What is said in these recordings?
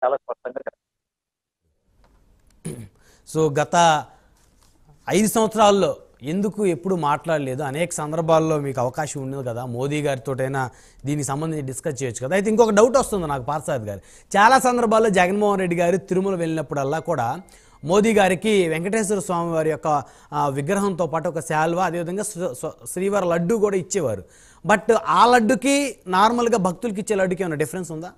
చాలా స్పష్టంగా సో గత 5 సంవత్సరాల్లో ఎందుకు ఎప్పుడు మాట్లాడలేదు? అనేక సందర్భాల్లో మీకు అవకాశం ఉండదు కదా, మోదీ గారితోటైనా దీనికి సంబంధించి డిస్కస్ చేయొచ్చు కదా. అయితే ఇంకొక డౌట్ వస్తుంది నాకు పార్థసారథి గారు. చాలా సందర్భాల్లో జగన్మోహన్ రెడ్డి గారు తిరుమల వెళ్ళినప్పుడల్లా కూడా మోదీ గారికి వెంకటేశ్వర స్వామి వారి యొక్క విగ్రహంతో పాటు ఒక శాల్వా, అదేవిధంగా శ్రీవారి లడ్డు కూడా ఇచ్చేవారు. బట్ ఆ లడ్డుకి నార్మల్గా భక్తులకి ఇచ్చే లడ్డుకి ఏమైనా డిఫరెన్స్ ఉందా?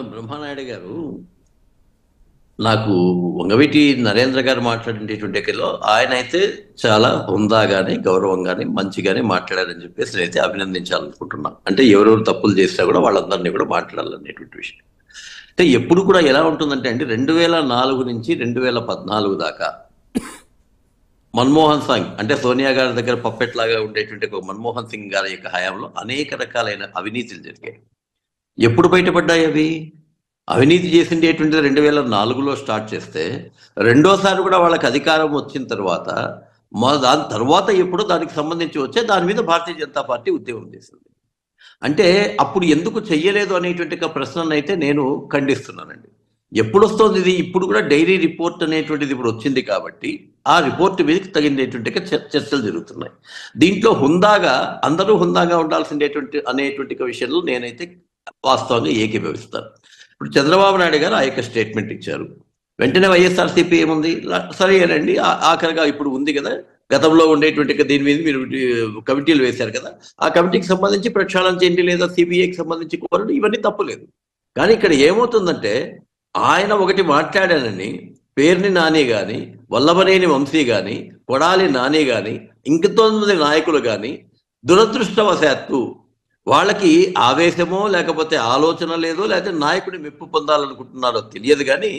బ్రహ్మానాయుడు గారు, నాకు వంగవీటి నరేంద్ర గారు మాట్లాడేటువంటి ఆయన అయితే చాలా హుందాగానే గౌరవంగానే మంచిగానే మాట్లాడారని చెప్పేసి నేనైతే అభినందించాలనుకుంటున్నాను. అంటే ఎవరెవరు తప్పులు చేసినా కూడా వాళ్ళందరినీ కూడా మాట్లాడాలనేటువంటి విషయం. అంటే ఎప్పుడు కూడా ఎలా ఉంటుందంటే అండి, 2004 నుంచి 2014 దాకా మన్మోహన్ సింగ్ అంటే సోనియా గారి దగ్గర పప్పెట్లాగా ఉండేటువంటి ఒక మన్మోహన్ సింగ్ గారి యొక్క హయాంలో అనేక రకాలైన అవినీతులు జరిగాయి. ఎప్పుడు బయటపడ్డాయి అవి? అవినీతి చేసిండేటువంటిది 2004లో స్టార్ట్ చేస్తే, రెండోసారి కూడా వాళ్ళకి అధికారం వచ్చిన తర్వాత దాని తర్వాత ఎప్పుడో దానికి సంబంధించి వచ్చే దాని మీద భారతీయ జనతా పార్టీ ఉద్యమం చేసింది. అంటే అప్పుడు ఎందుకు చెయ్యలేదు అనేటువంటి ప్రశ్నను అయితే నేను ఖండిస్తున్నానండి. ఎప్పుడు వస్తుంది ఇది? ఇప్పుడు కూడా డైరీ రిపోర్ట్ అనేటువంటిది ఇప్పుడు వచ్చింది కాబట్టి ఆ రిపోర్ట్ మీదకి తగినటువంటి చర్చలు జరుగుతున్నాయి. దీంట్లో హుందాగా అందరూ హుందాగా ఉండాల్సిందేటువంటి అనేటువంటి విషయంలో నేనైతే వాస్తవంగా ఏకీభవిస్తాను. ఇప్పుడు చంద్రబాబు నాయుడు గారు ఆ యొక్క స్టేట్మెంట్ ఇచ్చారు. వెంటనే వైఎస్ఆర్సీపీ ఏముంది, సరేనండి ఆఖరిగా ఇప్పుడు ఉంది కదా, గతంలో ఉండేటువంటి దీని మీద మీరు కమిటీలు వేశారు కదా, ఆ కమిటీకి సంబంధించి ప్రక్షాళన చేయండి, లేదా సిబిఐకి సంబంధించి కోరండి, ఇవన్నీ తప్పులేదు. కానీ ఇక్కడ ఏమవుతుందంటే, ఆయన ఒకటి మాట్లాడానని పేర్ని నాని కానీ, వల్లభనేని వంశీ కానీ, కొడాలి నాని కానీ, ఇంకొంతమంది నాయకులు కానీ దురదృష్టవశాత్తు వాళ్ళకి ఆవేశమో లేకపోతే ఆలోచన లేదో, లేకపోతే నాయకుడి మెప్పు పొందాలనుకుంటున్నారో తెలియదు, కానీ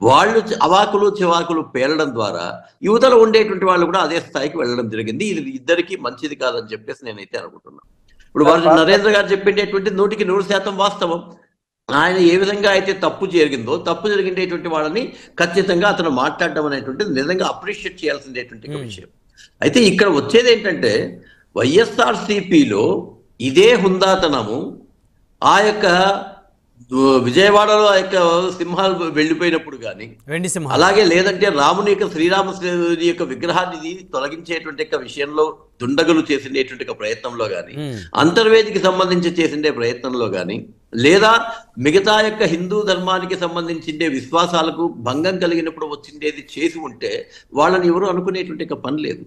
వాళ్ళు అవాకులు చివాకులు పేలడం ద్వారా యువతలో ఉండేటువంటి వాళ్ళు కూడా అదే స్థాయికి వెళ్ళడం జరిగింది. ఇది ఇద్దరికీ మంచిది కాదని చెప్పేసి నేనైతే అనుకుంటున్నాను. ఇప్పుడు వారు నరేంద్ర గారు చెప్పేటటువంటి 100% వాస్తవం. ఆయన ఏ విధంగా అయితే తప్పు జరిగిందేటువంటి వాళ్ళని ఖచ్చితంగా అతను మాట్లాడడం అనేటువంటిది నిజంగా అప్రిషియేట్ చేయాల్సిందేటువంటి విషయం. అయితే ఇక్కడ వచ్చేది ఏంటంటే, వైఎస్ఆర్సీపీలో ఇదే హుందాతనము ఆ యొక్క విజయవాడలో ఆ యొక్క సింహాలు వెళ్ళిపోయినప్పుడు కానీ, అలాగే లేదంటే రాముని యొక్క శ్రీరామచంద్రుని యొక్క విగ్రహాన్ని తొలగించేటువంటి విషయంలో దుండగులు చేసినటువంటి ప్రయత్నంలో కానీ, అంతర్వేదికి సంబంధించి చేసిండే ప్రయత్నంలో కానీ, లేదా మిగతా యొక్క హిందూ ధర్మానికి సంబంధించిండే విశ్వాసాలకు భంగం కలిగినప్పుడు వచ్చిండేది చేసి ఉంటే వాళ్ళని ఎవరు అనుకునేటువంటి పని లేదు.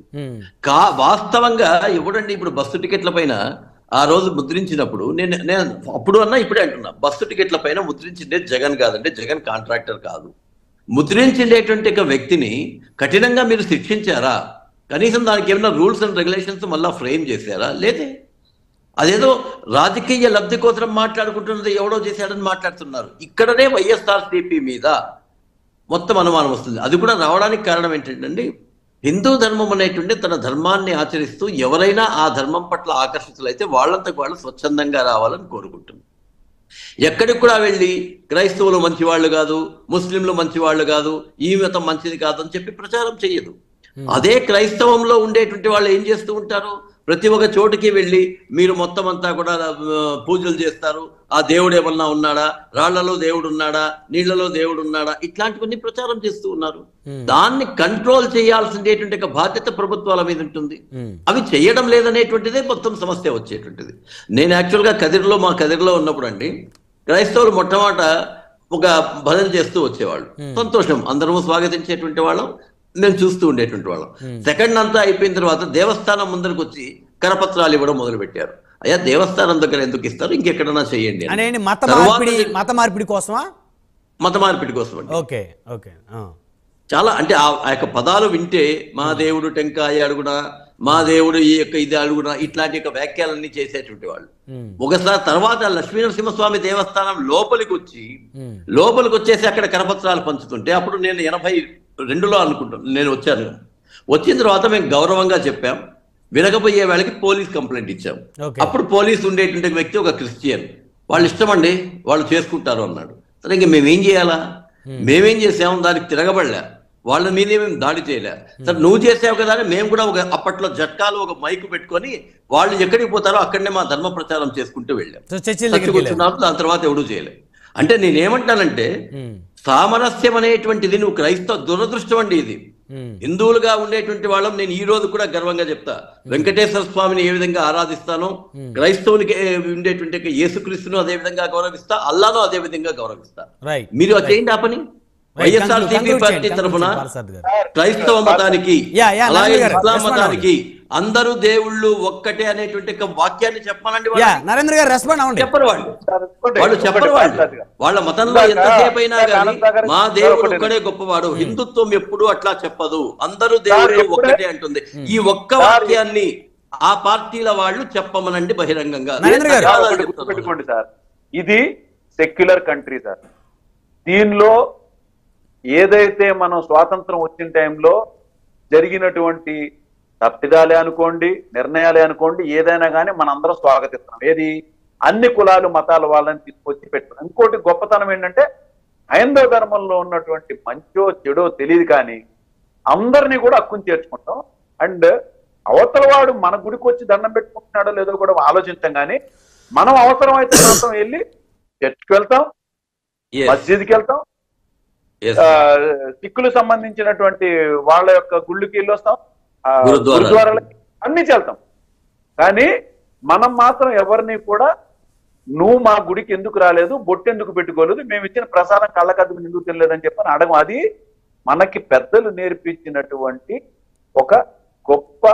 వాస్తవంగా ఎవడండి ఇప్పుడు బస్సు టికెట్ల పైన ఆ రోజు ముద్రించినప్పుడు నేను అప్పుడు అన్నా ఇప్పుడే అంటున్నా, బస్సు టికెట్ల పైన ముద్రించిండే జగన్ కాదంటే, జగన్ కాంట్రాక్టర్ కాదు. ముద్రించిండేటువంటి వ్యక్తిని కఠినంగా మీరు శిక్షించారా? కనీసం దానికి ఏమైనా రూల్స్ అండ్ రెగ్యులేషన్స్ మళ్ళా ఫ్రేమ్ చేశారా? లేదే. అదేదో రాజకీయ లబ్ధి కోసం మాట్లాడుకుంటున్నది ఎవడో చేశాడని మాట్లాడుతున్నారు. ఇక్కడనే వైఎస్ఆర్సీపీ మీద మొత్తం అనుమానం వస్తుంది. అది కూడా రావడానికి కారణం ఏంటంటే, హిందూ ధర్మం అనేటువంటి తన ధర్మాన్ని ఆచరిస్తూ ఎవరైనా ఆ ధర్మం పట్ల ఆకర్షితులైతే వాళ్ళంతకు వాళ్ళు స్వచ్ఛందంగా రావాలని కోరుకుంటుంది. ఎక్కడికి కూడా వెళ్ళి క్రైస్తవులు మంచివాళ్ళు కాదు, ముస్లింలు మంచివాళ్ళు కాదు, ఈ మతం మంచిది కాదు అని చెప్పి ప్రచారం చేయదు. అదే క్రైస్తవంలో ఉండేటువంటి వాళ్ళు ఏం చేస్తూ ఉంటారు? ప్రతి ఒక్క చోటుకి వెళ్ళి మీరు మొత్తం అంతా కూడా పూజలు చేస్తారు. ఆ దేవుడు ఏమన్నా ఉన్నాడా, రాళ్లలో దేవుడు ఉన్నాడా, నీళ్లలో దేవుడు ఉన్నాడా, ఇట్లాంటివన్నీ ప్రచారం చేస్తూ ఉన్నారు. దాన్ని కంట్రోల్ చేయాల్సిందేటువంటి బాధ్యత ప్రభుత్వాల మీద ఉంటుంది. అవి చేయడం లేదనేటువంటిదే మొత్తం సమస్య వచ్చేటువంటిది. నేను యాక్చువల్గా మా కదిరిలో ఉన్నప్పుడు అండి, క్రైస్తవులు మొట్టమొదట ఒక భజన చేస్తూ వచ్చేవాళ్ళు. సంతోషం, అందరము స్వాగతించేటువంటి వాళ్ళం, మేము చూస్తూ ఉండేటువంటి వాళ్ళం. సెకండ్ అంతా అయిపోయిన తర్వాత దేవస్థానం ముందరకు వచ్చి కరపత్రాలు ఇవ్వడం మొదలు పెట్టారు. అయ్యా, దేవస్థానం దగ్గర ఎందుకు ఇస్తారు, ఇంకెక్కడన్నా చేయండి. మత మార్పిడి కోసమా? మత మార్పిడి కోసం అండి. Okay okay. చాలా అంటే ఆ యొక్క పదాలు వింటే, మా దేవుడు టెంకాయ అడుగునా, మా దేవుడు ఈ యొక్క ఇది అడుగునా, ఇట్లాంటి యొక్క వ్యాఖ్యలన్నీ చేసేటువంటి వాళ్ళు. ఒకసారి తర్వాత లక్ష్మీనరసింహస్వామి దేవస్థానం లోపలికి వచ్చేసి అక్కడ కరపత్రాలు పంచుతుంటే, అప్పుడు నేను 82లో అనుకుంటాను నేను వచ్చాను. వచ్చిన తర్వాత మేము గౌరవంగా చెప్పాం, వినకపోయే వాళ్ళకి పోలీస్ కంప్లైంట్ ఇచ్చాం. అప్పుడు పోలీసు ఉండేటువంటి వ్యక్తి ఒక క్రిస్టియన్, వాళ్ళు ఇష్టం అండి, వాళ్ళు చేసుకుంటారు అన్నాడు. సరే, ఇంక మేమేం చేయాలా? మేమేం చేసాము? దానికి తిరగబడలే. వాళ్ళ మీద మేము దాడి చేయలే. సరే నువ్వు చేసావు కదా అని మేము కూడా అప్పట్లో జట్కాలు ఒక మైకు పెట్టుకొని వాళ్ళు ఎక్కడికి పోతారో అక్కడనే మా ధర్మ ప్రచారం చేసుకుంటూ వెళ్ళాం. కూర్చున్నారు, దాని తర్వాత ఎవడూ చేయలే. అంటే నేనేమంటానంటే సామరస్యం అనేటువంటిది నువ్వు క్రైస్తవ దురదృష్టం అండి. ఇది హిందువులుగా ఉండేటువంటి వాళ్ళం నేను ఈ రోజు కూడా గర్వంగా చెప్తా, వెంకటేశ్వర స్వామిని ఏ విధంగా ఆరాధిస్తానో క్రైస్తవునికి ఉండేటువంటి యేసుక్రీస్తును అదే విధంగా గౌరవిస్తా, అల్లాను అదే విధంగా గౌరవిస్తా. మీరు చేయండి ఆ పని. వైఎస్ఆర్సీపీ పార్టీ తరఫున క్రైస్తవ మతానికి అలాగే ఇస్లాం మతానికి అందరూ దేవుళ్ళు ఒక్కటే అనేటువంటి వాక్యాన్ని చెప్పాలండి. నరేంద్ర గారు రెస్పాండ్ అవ్వండి. చెప్పరు వాళ్ళు చెప్పరు. వాళ్ళ మతంలో ఎంతసేపు అయినా కానీ మా దేవుడు ఒక్కడే గొప్పవాడు, హిందుత్వం ఎప్పుడు అట్లా చెప్పదు, అందరూ దేవుళ్ళు ఒక్కటే అంటుంది. ఈ ఒక్క వాక్యాన్ని ఆ పార్టీల వాళ్ళు చెప్పమనండి బహిరంగంగా. పెట్టుకోండి సార్, ఇది సెక్యులర్ కంట్రీ సార్. దీనిలో ఏదైతే మనం స్వాతంత్రం వచ్చిన టైంలో జరిగినటువంటి తప్పిదాలే అనుకోండి, నిర్ణయాలే అనుకోండి, ఏదైనా కానీ మనందరం స్వాగతిస్తున్నాం. ఏది అన్ని కులాలు మతాల వాళ్ళని తీసుకొచ్చి పెట్టుకున్నాం. ఇంకోటి గొప్పతనం ఏంటంటే హైందవ ధర్మంలో ఉన్నటువంటి మంచో చెడో తెలియదు కానీ అందరినీ కూడా హక్కుని చేర్చుకుంటాం. అండ్ అవతల వాడు మన గుడికి వచ్చి దండం పెట్టుకుంటున్నాడో లేదో కూడా ఆలోచించాం. కానీ మనం అవసరమైతే మాత్రం వెళ్ళి చర్చికి వెళ్తాం, మస్జిద్కి వెళ్తాం, సిక్కులు సంబంధించినటువంటి వాళ్ళ యొక్క గుళ్ళకి వెళ్ళి వస్తాం, గురుద్వారాలకి అన్ని వెళ్తాం. కానీ మనం మాత్రం ఎవరిని కూడా నువ్వు మా గుడికి ఎందుకు రాలేదు, బొట్టెందుకు పెట్టుకోలేదు, మేము ఇచ్చిన ప్రసాదం కళ్ళకద్దుకు ఎందుకు తినలేదని చెప్పని అడగం. అది మనకి పెద్దలు నేర్పించినటువంటి ఒక గొప్ప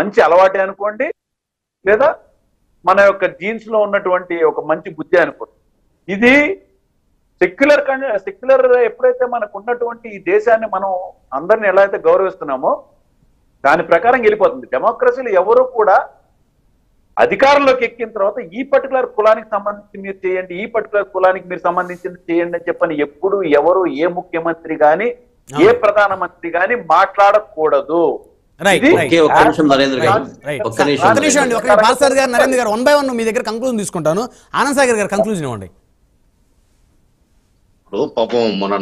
మంచి అలవాటే అనుకోండి, లేదా మన యొక్క జీన్స్ లో ఉన్నటువంటి ఒక మంచి బుద్ధి అనుకోండి. ఇది సెక్యులర్ ఎప్పుడైతే మనకు ఉన్నటువంటి ఈ దేశాన్ని మనం అందరిని ఎలా అయితే గౌరవిస్తున్నామో దాని ప్రకారం వెళ్ళిపోతుంది. డెమోక్రసీలో ఎవరు కూడా అధికారంలోకి ఎక్కిన తర్వాత ఈ పర్టికులర్ కులానికి సంబంధించి మీరు చేయండి, ఈ పర్టికులర్ కులానికి మీరు సంబంధించింది చేయండి అని చెప్పని ఎప్పుడు ఎవరు ఏ ముఖ్యమంత్రి గాని ఏ ప్రధానమంత్రి గాని మాట్లాడకూడదు. నరేంద్ర గారు 1 by 1 మీ దగ్గర కంక్లూజన్ తీసుకుంటాను. ఆనంద్ సాగర్ గారు కంక్లూజన్ ఇవ్వండి. పాపం మన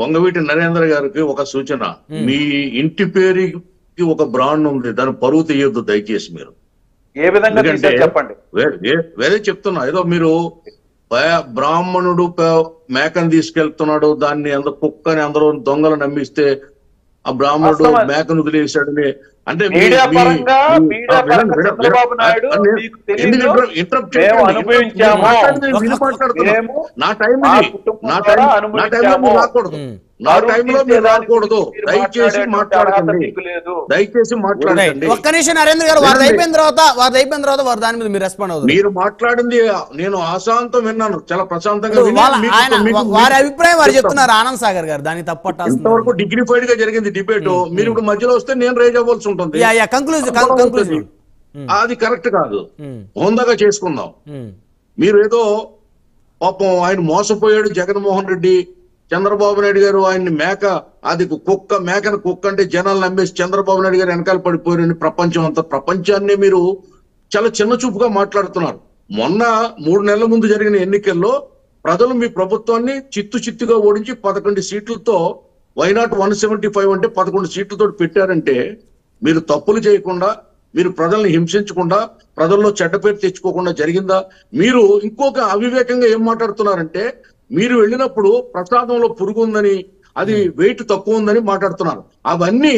వంగవీటి నరేంద్ర గారికి ఒక సూచన, మీ ఇంటి పేరుకి ఒక బ్రాండ్ ఉంది, దాని పరువు తీయొద్దు దయచేసి. మీరు ఏ విధంగా చెప్పండి, వేరే చెప్తున్నా. ఏదో మీరు బ్రాహ్మణుడు మేకను తీసుకెళ్తున్నాడు, దాన్ని కుక్కని అందరూ దొంగలు నమ్మిస్తే ఆ బ్రాహ్మణుడు మేకను వదిలేశాడని అంటే నా టైంలో నా టైంలో మీరు రాకూడదు. దయచేసి మాట్లాడకండి, దయచేసి మాట్లాడండి. ఒక్క నిమిషం నరేంద్ర గారు, వారు అయిపోయిన తర్వాత వారు దాని మీద మీరు రెస్పాండ్ అవుతారు. మీరు మాట్లాడింది నేను ఆశాంతం విన్నాను, చాలా ప్రశాంతంగా. వారి అభిప్రాయం వారు చెప్తున్నారు ఆనంద్ సాగర్ గారు, దాన్ని తప్పట్ట. ఇంతవరకు డిగ్నిఫైడ్ గా జరిగింది డిబేట్. మీరు ఇప్పుడు మధ్యలో వస్తే నేను రేజ్ అవ్వాల్సి ఉంటుంది. అది కరెక్ట్ కాదు. హోందాగా చేసుకుందాం. మీరు ఏదో పాపం ఆయన మోసపోయాడు జగన్మోహన్ రెడ్డి, చంద్రబాబు నాయుడు గారు ఆయన్ని మేకను కుక్క అంటే జనాలు నమ్మేసి చంద్రబాబు నాయుడు గారు వెనకాల పడిపోయారని ప్రపంచాన్ని మీరు చాలా చిన్న చూపుగా మాట్లాడుతున్నారు. మొన్న 3 నెలల ముందు జరిగిన ఎన్నికల్లో ప్రజలు మీ ప్రభుత్వాన్ని చిత్తుగా ఓడించి 11 సీట్లతో వైనాట్ 175 అంటే 11 సీట్లతో పెట్టారంటే మీరు తప్పులు చేయకుండా, మీరు ప్రజల్ని హింసించకుండా, ప్రజల్లో చెడ్డ పేరు తెచ్చుకోకుండా జరిగిందా? మీరు ఇంకొక అవివేకంగా ఏం మాట్లాడుతున్నారంటే మీరు వెళ్ళినప్పుడు ప్రసాదంలో పురుగు ఉందని, అది వెయిట్ తక్కువ ఉందని మాట్లాడుతున్నారు. అవన్నీ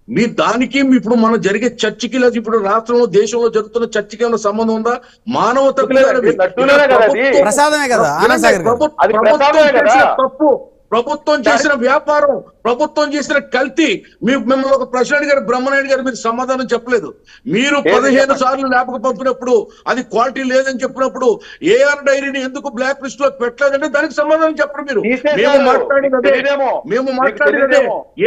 మీ దానికి ఇప్పుడు మనం జరిగే చర్చకి, లేదా ఇప్పుడు రాష్ట్రంలో దేశంలో జరుగుతున్న చర్చకి ఏమైనా సంబంధం ఉందా? మానవత తప్పు, ప్రభుత్వం చేసిన వ్యాపారం, ప్రభుత్వం చేసిన కల్తీ. మిమ్మల్ని ఒక ప్రశ్న అడిగారు బ్రహ్మనాయుడు గారు, మీరు సమాధానం చెప్పలేదు. మీరు 15 సార్లు ల్యాబ్కు పంపినప్పుడు అది క్వాలిటీ లేదని చెప్పినప్పుడు ఏఆర్ డైరీని ఎందుకు బ్లాక్ లిస్ట్ లో పెట్టలేదంటే దానికి సమాధానం చెప్పరు మీరు. మేము మాట్లాడినదే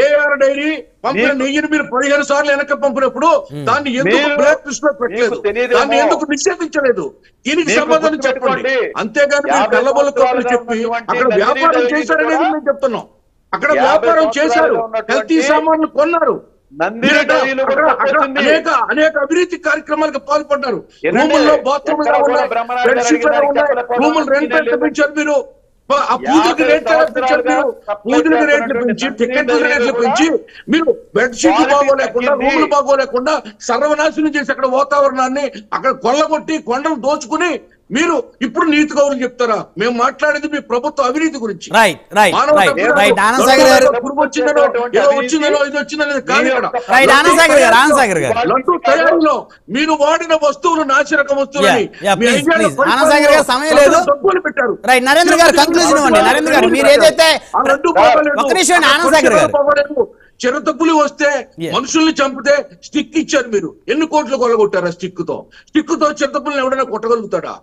ఏఆర్ డైరీ పంపిన నెయ్యిని మీరు 15 సార్లు వెనక్కి పంపినప్పుడు దాన్ని ఎందుకు బ్లాక్ లిస్ట్ లో పెట్టలేదు, దాన్ని ఎందుకు నిషేధించలేదు, దీనికి సమాధానం చెప్పండి. అంతేగాని మీరు కళ్ళబొల్ల కబుర్లు చెప్పి అక్కడ వ్యాపారం చేశారనేది మేము చెప్తున్నాం. అక్కడ వ్యాపారం చేశారు, కల్తీ సామాన్లు కొన్నారు, అనేక అభివృద్ధి కార్యక్రమాలకు పాల్పడ్డారు. రూముల్లో బాత్రూమ్ రూములు రెంట్ పెంచారు మీరు. ఆ పూజలకి రేట్లు పెంచారు మీరు. పూజలకి రేట్లు పెంచి, టికెట్ల రేట్లు పెంచి, మీరు బెడ్షీట్లు బాగోలేకుండా, రూములు బాగోలేకుండా సర్వనాశనం చేసి అక్కడ వాతావరణాన్ని అక్కడ కొల్లగొట్టి కొండలు దోచుకుని మీరు ఇప్పుడు నీతి కౌరులు చెప్తారా? మేము మాట్లాడేది మీ ప్రభుత్వ అవినీతి గురించి. లడ్డు తయారీలో మీరు వాడిన వస్తువులు నాశనక వస్తువులని డబ్బులు పెట్టారు. నరేంద్ర గారు కంక్లూజన్ ఇవ్వండి. నరేంద్ర గారు మీరు ఏదైతే చిరతపులి వస్తే మనుషుల్ని చంపితే స్టిక్ ఇచ్చారు. మీరు ఎన్ని కోట్లు కొల్లగొట్టారు ఆ స్టిక్ తో? స్టిక్ తో చిరతపుల్ని ఎవడైనా కొట్టగలుగుతాడా?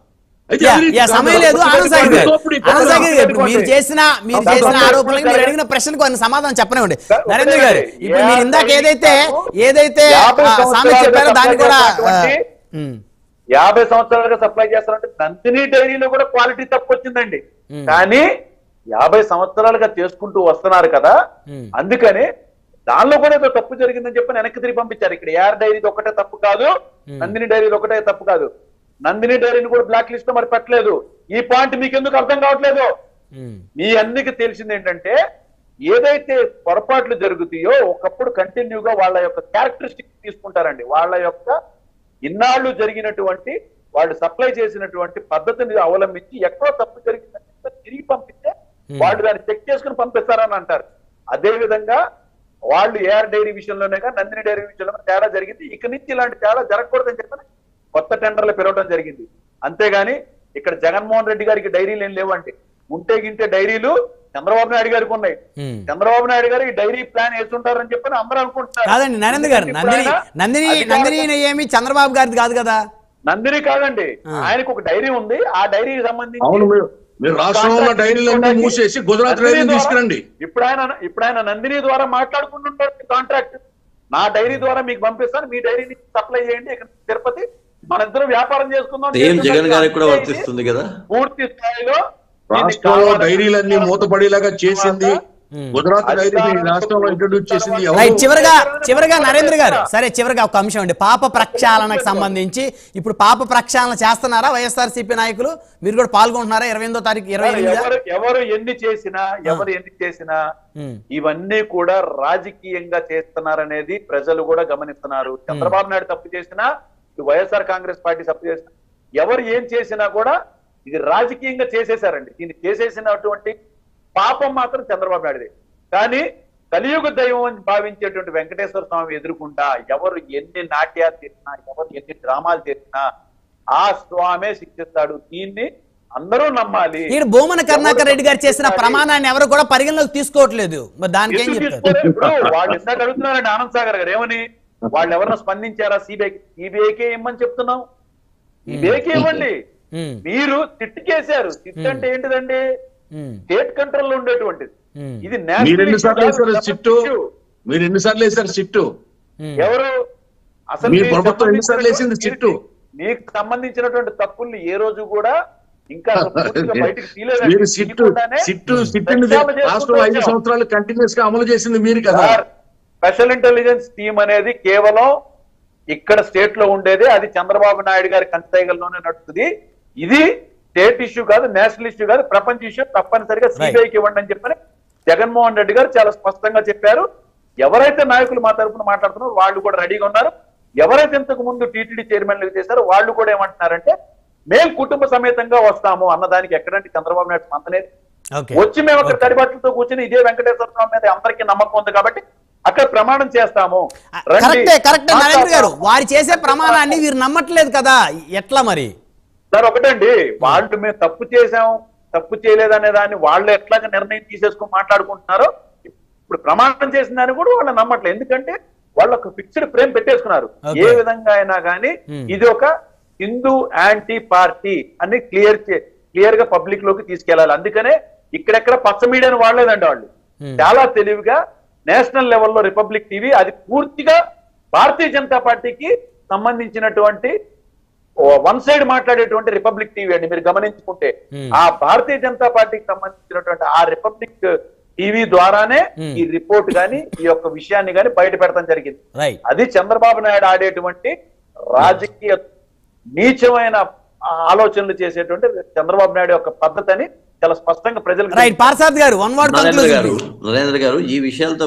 సమయం లేదు. ఆనందసాగర్ గారు మీరు చేసిన ఆరోపణలకు మీరు అడిగిన ప్రశ్నకు ఆయన సమాధానం చెప్పనివ్వండి. నరేంద్ర గారు ఇప్పుడు మీరు ఇందాక ఏదైతే సామెత చెప్పారో దాన్ని కూడా 50 సంవత్సరాలుగా సప్లై చేస్తారంటే నందిని డైరీలో కూడా క్వాలిటీ తక్కువ వచ్చిందండి. కానీ 50 సంవత్సరాలుగా చేసుకుంటూ వస్తున్నారు కదా, అందుకని దానిలో కూడా ఏదో తప్పు జరిగిందని చెప్పి వెనక్కి తిరిగి పంపించారు. ఇక్కడ ఏఆర్ డైరీది ఒకటే తప్పు కాదు, నందిని డైరీది ఒకటే తప్పు కాదు. నందిని డైరీని కూడా బ్లాక్ లిస్ట్ లో మరి పెట్టలేదు. ఈ పాయింట్ మీకు ఎందుకు అర్థం కావట్లేదు? మీ అన్నికి తెలిసింది ఏంటంటే ఏదైతే పొరపాట్లు జరుగుతాయో ఒకప్పుడు కంటిన్యూగా వాళ్ళ యొక్క క్యారెక్టరిస్టిక్ తీసుకుంటారండి. వాళ్ళ యొక్క ఇన్నాళ్ళు జరిగినటువంటి వాళ్ళు సప్లై చేసినటువంటి పద్ధతిని అవలంబించి ఎక్కడో తప్పు జరిగిందంటే తిరిగి పంపిస్తే వాళ్ళు దాన్ని చెక్ చేసుకుని పంపిస్తారని అంటారు. అదే విధంగా వాళ్ళు ఏఆర్ డైరీ విషయంలోనే నందిని డైరీ విషయంలో తేడా జరిగింది. ఇక నుంచి ఇలాంటి తేడా జరగకూడదని చెప్పని కొత్త టెండర్లు పెరగడం జరిగింది. అంతేగాని ఇక్కడ జగన్మోహన్ రెడ్డి గారికి డైరీలు ఏం లేవండి. ఉంటే గింటే డైరీలు చంద్రబాబు నాయుడు గారికి ఉన్నాయి. చంద్రబాబు నాయుడు గారు ఈ డైరీ ప్లాన్ వేస్తుంటారని చెప్పని అందరూ అనుకుంటున్నారు. కాదండి నరేంద్ర గారు, నందిని ఏమి చంద్రబాబు గారిది కాదు కదా. నందిని కాదండి, ఆయనకు ఒక డైరీ ఉంది. ఆ డైరీకి సంబంధించి రాష్ట్రంలో డైరీలన్నీ మూసేసి గుజరాత్ డైరీ తీసుకురండి. ఇప్పుడు ఆయన నందిని ద్వారా మాట్లాడుకుంటుంటారు కాంట్రాక్ట్. నా డైరీ ద్వారా మీకు పంపిస్తాను, మీ డైరీని సప్లై చేయండి ఇక్కడ తిరుపతి, మన ఇద్దరు వ్యాపారం చేసుకుందాం. జగన్ గారికి కూడా వర్తిస్తుంది కదా. పూర్తి స్థాయిలో రాష్ట్రంలో డైరీలన్నీ మూతపడేలాగా చేసింది గుజరాత్ డైరీని రాష్ట్రంలో ఇంట్రొడ్యూస్ చేసింది. చివరిగా నరేంద్ర గారు, సరే చివరిగా ఒక అంశం అండి, పాప ప్రక్షాళనకు సంబంధించి ఇప్పుడు పాప ప్రక్షాళన చేస్తున్నారా వైఎస్ఆర్సీపీ నాయకులు? మీరు కూడా పాల్గొంటున్నారా 28వ తారీఖు? ఎవరు ఎన్ని చేసినా ఇవన్నీ కూడా రాజకీయంగా చేస్తున్నారనేది ప్రజలు కూడా గమనిస్తున్నారు. చంద్రబాబు నాయుడు తప్పు చేసినా, వైఎస్ఆర్ కాంగ్రెస్ పార్టీ తప్పు చేసినా, ఎవరు ఏం చేసినా కూడా ఇది రాజకీయంగా చేసేసారండి. దీన్ని చేసేసినటువంటి పాపం మాత్రం చంద్రబాబు నాయుడుదే. కానీ కలియుగ దైవం అని భావించేటువంటి వెంకటేశ్వర స్వామి ఎదుర్కొంటా ఎవరు ఎన్ని నాట్యాలు చేసినా, ఎవరు ఎన్ని డ్రామాలు చేసినా ఆ స్వామే శిక్షిస్తాడు. దీన్ని అందరూ నమ్మాలి. భూమన కరుణాకర్ రెడ్డి గారు చేసిన ప్రమాణాన్ని ఎవరు కూడా పరిగణలోకి తీసుకోవట్లేదు. దానికి ఏం చెప్తారు? ఇప్పుడు వాళ్ళు ఇందాక అడుగుతున్నారండి ఆనంద్ సాగర్ గారు, ఏమని వాళ్ళు ఎవరైనా స్పందించారా? సిబిఐకే ఇమ్మని చెప్తున్నాం. సిబిఐకే ఇవ్వండి. మీరు సిట్ చేశారు. సిట్ అంటే ఏంటిదండి? స్టేట్ కంట్రోల్ లో ఉండేటువంటిది. ఇది మీరు ఎన్నిసార్లు వేశారు సిట్టు? ఎవరు అసలు మీకు సంబంధించినటువంటి తప్పుల్ని ఏ రోజు కూడా ఇంకా బయటకు తీయలేదు. 5 సంవత్సరాలు కంటిన్యూస్ గా అమలు చేసింది మీరు కదా. స్పెషల్ ఇంటెలిజెన్స్ టీమ్ అనేది కేవలం ఇక్కడ స్టేట్ లో ఉండేది. అది చంద్రబాబు నాయుడు గారి కంచైగల్లోనే నడుస్తుంది. ఇది స్టేట్ ఇష్యూ కాదు, నేషనల్ ఇష్యూ కాదు, ప్రపంచ ఇష్యూ. తప్పనిసరిగా సిబిఐకి ఇవ్వండి అని చెప్పని జగన్మోహన్ రెడ్డి గారు చాలా స్పష్టంగా చెప్పారు. ఎవరైతే నాయకులు మా తరఫున మాట్లాడుతున్నారో వాళ్ళు కూడా రెడీగా ఉన్నారు. ఎవరైతే ఇంతకు ముందు టీటీడీ చైర్మన్లు చేశారో వాళ్ళు కూడా ఏమంటున్నారంటే మేము కుటుంబ సమేతంగా వస్తాము అన్నదానికి ఎక్కడంటే చంద్రబాబు నాయుడు స్పందలేదు. వచ్చి మేము అక్కడ తడిబట్టలతో కూర్చొని ఇదే వెంకటేశ్వర స్వామి మీద అందరికీ నమ్మకం ఉంది కాబట్టి అక్కడ ప్రమాణం చేస్తాము. కరెక్ట్ నరేంద్ర గారు, వారు చేసే ప్రమాణాన్ని వీరు నమ్మట్లేదు కదా, ఎట్లా మరి? సార్ ఒకటండి, వాళ్ళు మేము తప్పు చేసాం తప్పు చేయలేదనే దాన్ని వాళ్ళు ఎట్లాగా నిర్ణయం తీసేసుకుని మాట్లాడుకుంటున్నారో ఇప్పుడు ప్రమాణం చేసిన దాన్ని కూడా వాళ్ళు నమ్మట్లేదు. ఎందుకంటే వాళ్ళు ఒక ఫిక్స్డ్ ఫ్రేమ్ పెట్టేసుకున్నారు. ఏ విధంగా అయినా కానీ ఇది ఒక హిందూ యాంటీ పార్టీ అని క్లియర్ గా పబ్లిక్ లోకి తీసుకెళ్లాలి. అందుకనే ఇక్కడెక్కడ పచ్చ మీడియాను వాడలేదండి. వాళ్ళు చాలా తెలివిగా నేషనల్ లెవెల్లో రిపబ్లిక్ టీవీ అది పూర్తిగా భారతీయ జనతా పార్టీకి సంబంధించినటువంటి వన్ సైడ్ మాట్లాడేటువంటి రిపబ్లిక్ టీవీ అండి. మీరు గమనించుకుంటే ఆ భారతీయ జనతా పార్టీకి సంబంధించినటువంటి ఆ రిపబ్లిక్ టీవీ ద్వారానే ఈ రిపోర్ట్ గాని ఈ యొక్క విషయాన్ని గాని బయట పెడతాం జరిగింది. అది చంద్రబాబు నాయుడు ఆడేటువంటి రాజకీయ నీచమైన ఆలోచనలు చేసేటువంటి చంద్రబాబు నాయుడు యొక్క పద్ధతి అని చాలా స్పష్టంగా ప్రజలకు రైట్ పార్సాద్ గారు వన్ వర్డ్ నరేంద్ర గారు ఈ విషయాలతో